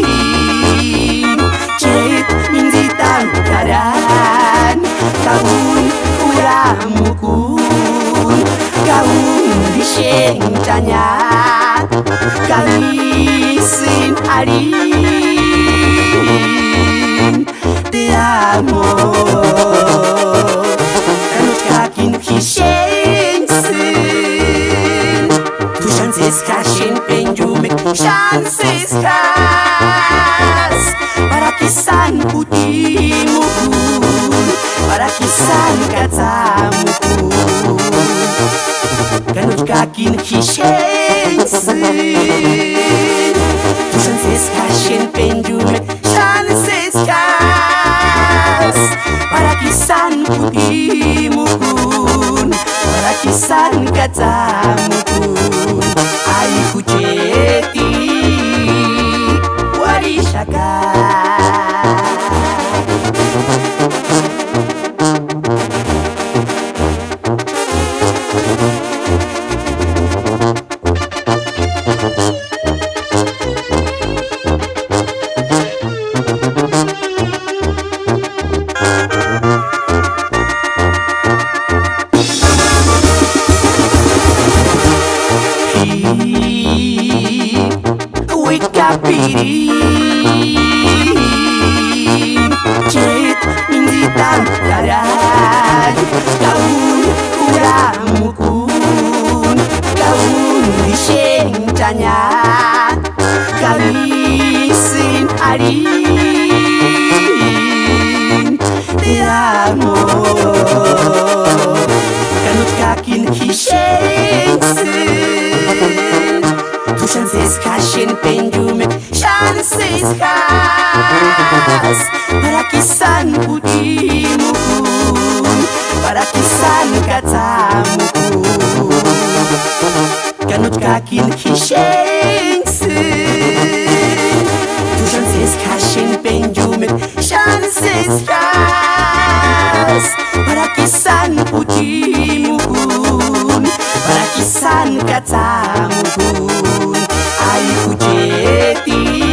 Kapiring Cek minzitan karan Kaun uramukun Kaun disheng tanya Kalisin arin Te amo Kanut kakin kisheng sin Tu chances kashin penjumek chances kas Para kisan putimukun Para kisan katamukun Kanut kakin kishensin Tu chances kashin penjumek chances kas Para kisan putimukun Para kisan katamukun Ai kujeti warishaka Kapiring Cek minzitan karan Kaun uramukun Kaun disheng tanya Kalisin arin Te amo Kanut kakin kisheng sin Tu chances kashin penjumek chances kas Para kisan putimukun Para kisan katamukun Kanut kakin kisheng sin Tu chances kashin penjumek chances kas Para kisan putimukun Para kisan katamukun Ai kujeti